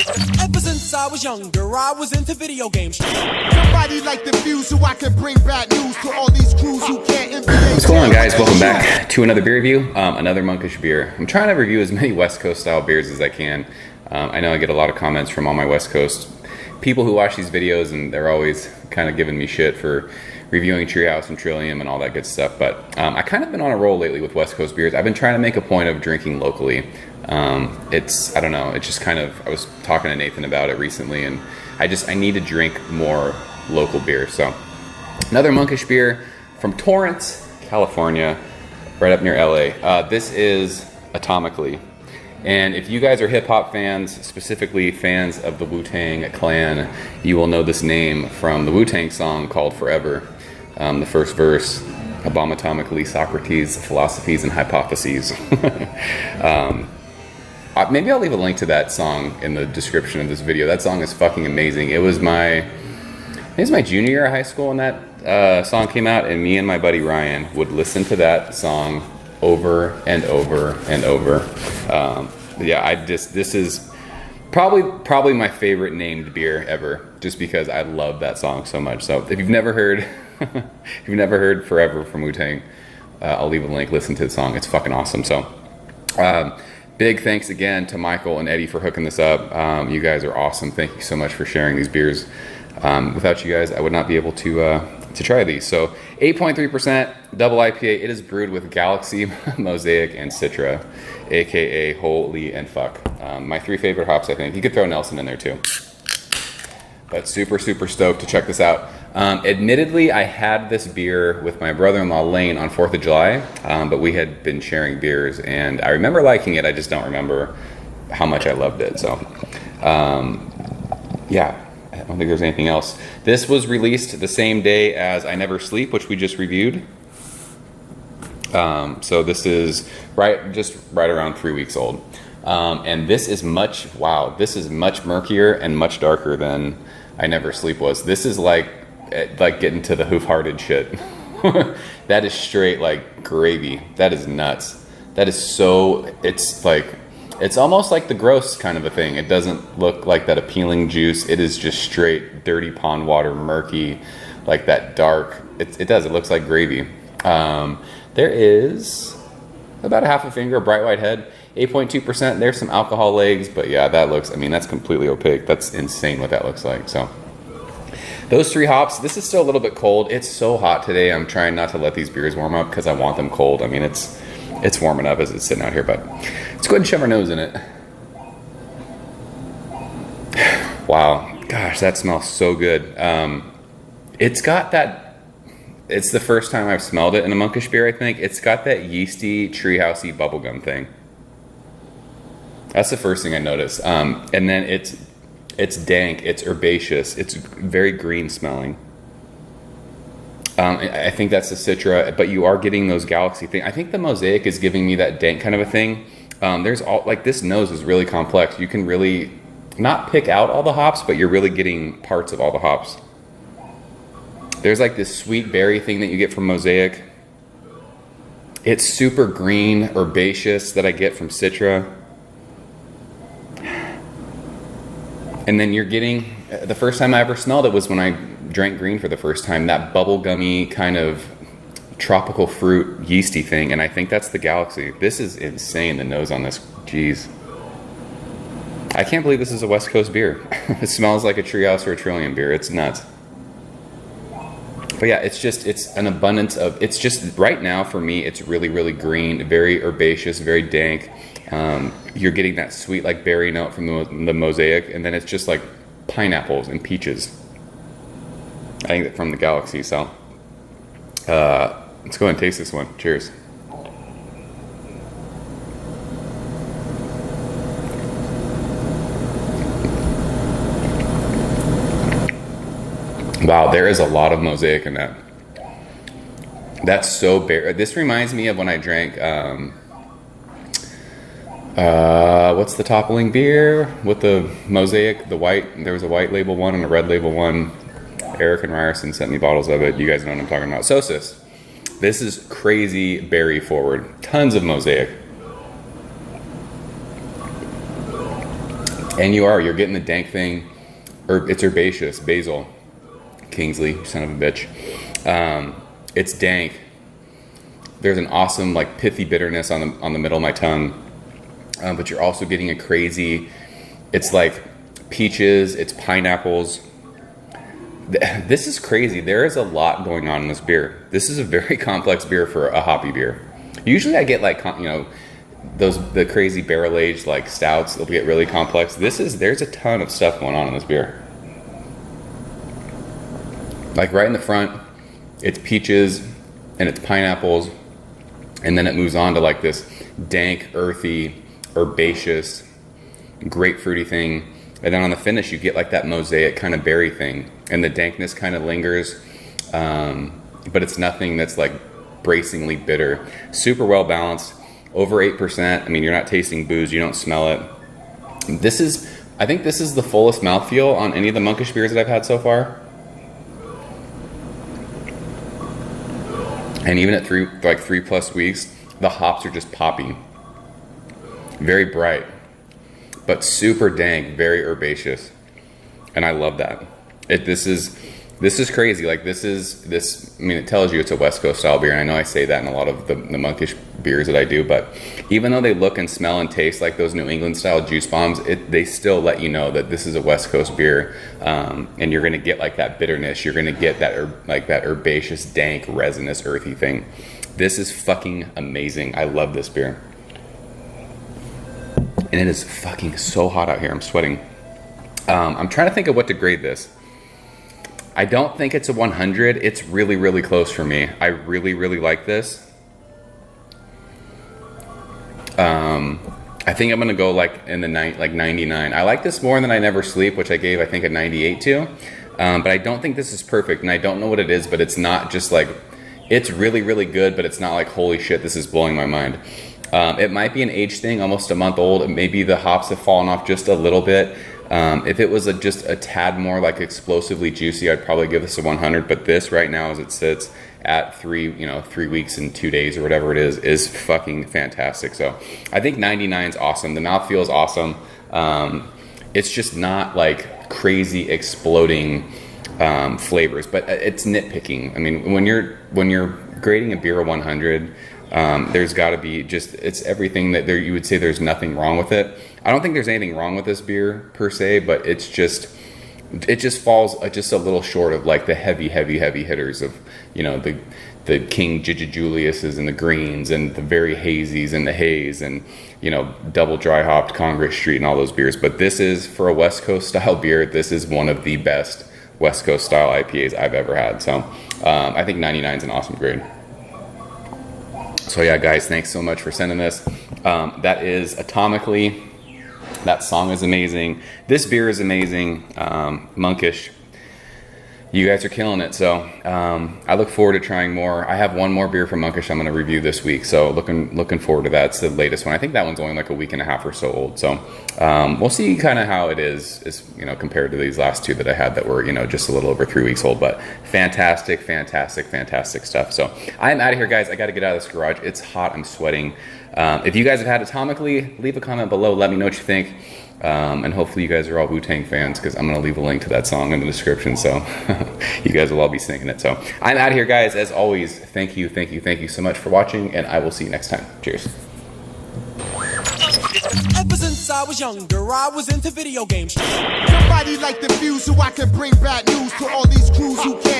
Ever since I was younger, I was into video games. Somebody like the Fuse so I can bring bad news to all these crews who can't NBA. What's going on, guys? Welcome back to another beer review, another Monkish beer. I'm trying to review as many West Coast style beers as I can. I know I get a lot of comments from all my West Coast people who watch these videos, and they're always kind of giving me shit for reviewing Treehouse and Trillium and all that good stuff. But I kind of been on a roll lately with West Coast beers. I've been trying to make a point of drinking locally. I don't know, it's just kind of, I was talking to Nathan about it recently, and I need to drink more local beer. So another Monkish beer from Torrance, California, right up near LA. This is Atomically. And if you guys are hip hop fans, specifically fans of the Wu-Tang Clan, you will know this name from the Wu-Tang song called Forever. The first verse, Atomically, Socrates, philosophies and hypotheses. Maybe I'll leave a link to that song in the description of this video. That song is fucking amazing. It was my junior year of high school when that song came out, and me and my buddy Ryan would listen to that song over and over and over. This is probably my favorite named beer ever, just because I love that song so much. So if you've never heard Forever from Wu-Tang, I'll leave a link. Listen to the song. It's fucking awesome. So big thanks again to Michael and Eddie for hooking this up. You guys are awesome. Thank you so much for sharing these beers. Without you guys, I would not be able to try these. So 8.3% double IPA. It is brewed with Galaxy, Mosaic, and Citra, aka Holy and Fuck. My three favorite hops, I think. You could throw Nelson in there too. But super stoked to check this out. Admittedly, I had this beer with my brother-in-law Lane on 4th of July, but we had been sharing beers, and I remember liking it. I just don't remember how much I loved it. So yeah, I don't think there's anything else. This was released the same day as I Never Sleep, which we just reviewed. So this is right around 3 weeks old. And this is much murkier and much darker than I Never Sleep was. This is like getting to the hoof-hearted shit. That is straight like gravy. That is nuts. That is so, it's almost like the gross kind of a thing. It doesn't look like that appealing juice. It is just straight dirty pond water, murky, like that dark. It looks like gravy. There is about a half a finger, bright white head, 8.2%. There's some alcohol legs, but yeah, that's completely opaque. That's insane what that looks like. So those three hops, this is still a little bit cold. It's so hot today. I'm trying not to let these beers warm up because I want them cold. I mean, it's warming up as it's sitting out here, but let's go ahead and shove our nose in it. Wow, gosh, that smells so good. It's got that, it's the first time I've smelled it in a Monkish beer, I think. It's got that yeasty, treehousey bubblegum thing. That's the first thing I noticed. And then it's dank, it's herbaceous, it's very green smelling. I think that's the Citra, but you are getting those Galaxy thing. I think the Mosaic is giving me that dank kind of a thing. This nose is really complex. You can really not pick out all the hops, but you're really getting parts of all the hops. There's like this sweet berry thing that you get from Mosaic. It's super green, herbaceous that I get from Citra. And then you're getting, the first time I ever smelled it was when I drank green for the first time, that bubblegummy kind of tropical fruit yeasty thing, and I think that's the Galaxy. This is insane, the nose on this. Jeez. I can't believe this is a West Coast beer. It smells like a Treehouse or a Trillium beer. It's nuts. But yeah, it's an abundance of, it's just, right now for me, it's really green, very herbaceous, very dank. You're getting that sweet like berry note from the Mosaic, and then it's just like pineapples and peaches. I think that from the Galaxy. So let's go ahead and taste this one. Cheers. Wow, there is a lot of Mosaic in that. That's so berry. This reminds me of when I drank what's the toppling beer with the Mosaic, the white, there was a white label one and a red label one. Eric and Ryerson sent me bottles of it. You guys know what I'm talking about. Sosis. This is crazy berry forward. Tons of Mosaic. And you're getting the dank thing, or it's herbaceous, basil, Kingsley, you son of a bitch. It's dank. There's an awesome like pithy bitterness on the middle of my tongue, but you're also getting a crazy. It's like peaches, it's pineapples. This is crazy. There is a lot going on in this beer. This is a very complex beer for a hoppy beer. Usually I get like, the crazy barrel aged like stouts, they'll get really complex. There's a ton of stuff going on in this beer. Like right in the front, it's peaches and it's pineapples, and then it moves on to like this dank, earthy, herbaceous, grapefruity thing. And then on the finish, you get like that mosaic kind of berry thing, and the dankness kind of lingers, but it's nothing that's like bracingly bitter. Super well balanced, over 8%. I mean, you're not tasting booze, you don't smell it. I think this is the fullest mouthfeel on any of the Monkish beers that I've had so far. And even at 3+ weeks, the hops are just popping. Very bright, but super dank, very herbaceous. And I love that. This is crazy. Like I mean, it tells you it's a West Coast style beer, and I know I say that in a lot of the Monkish beers that I do, but even though they look and smell and taste like those New England style juice bombs, they still let you know that this is a West Coast beer, and you're gonna get like that bitterness, you're gonna get that that herbaceous, dank, resinous, earthy thing. This is fucking amazing. I love this beer. And it is fucking so hot out here, I'm sweating. I'm trying to think of what to grade this. I don't think it's a 100. It's really, really close for me. I really, really like this. I think I'm gonna go like in the 99. I like this more than I Never Sleep, which I gave I think a 98 to. But I don't think this is perfect, and I don't know what it is. But it's not just like, it's really, really good, but it's not like holy shit, this is blowing my mind. It might be an age thing, almost a month old. Maybe the hops have fallen off just a little bit. If it was just a tad more like explosively juicy, I'd probably give this a 100. But this right now, as it sits at 3 weeks and 2 days or whatever it is fucking fantastic. So I think 99 is awesome. The mouthfeel is awesome. It's just not like crazy exploding flavors, but it's nitpicking. I mean, when you're grading a beer a 100. There's got to be it's everything that you would say there's nothing wrong with it. I don't think there's anything wrong with this beer per se, but it just falls just a little short of like the heavy hitters of, the King Julius's and the Greens and the very hazies and the haze and, double dry hopped Congress Street and all those beers. But this is, for a West Coast style beer, this is one of the best West Coast style IPAs I've ever had. So I think 99 is an awesome grade. So yeah, guys, thanks so much for sending this. That is Atomically. That song is amazing. This beer is amazing. Monkish. You guys are killing it. So I look forward to trying more. I have one more beer from Monkish I'm going to review this week. So looking forward to that. It's the latest one. I think that one's only like a week and a half or so old. So we'll see kind of how it is compared to these last two that I had that were, just a little over 3 weeks old. But fantastic stuff. So I'm out of here, guys. I got to get out of this garage. It's hot. I'm sweating. If you guys have had Atomically, leave a comment below. Let me know what you think. And hopefully you guys are all Wu-Tang fans, because I'm going to leave a link to that song in the description. So you guys will all be singing it. So I'm out of here, guys. As always, thank you so much for watching, and I will see you next time. Cheers. Ever since I was younger, I was into video games. Somebody like the Fuse, so I can bring bad news to all these crews who can't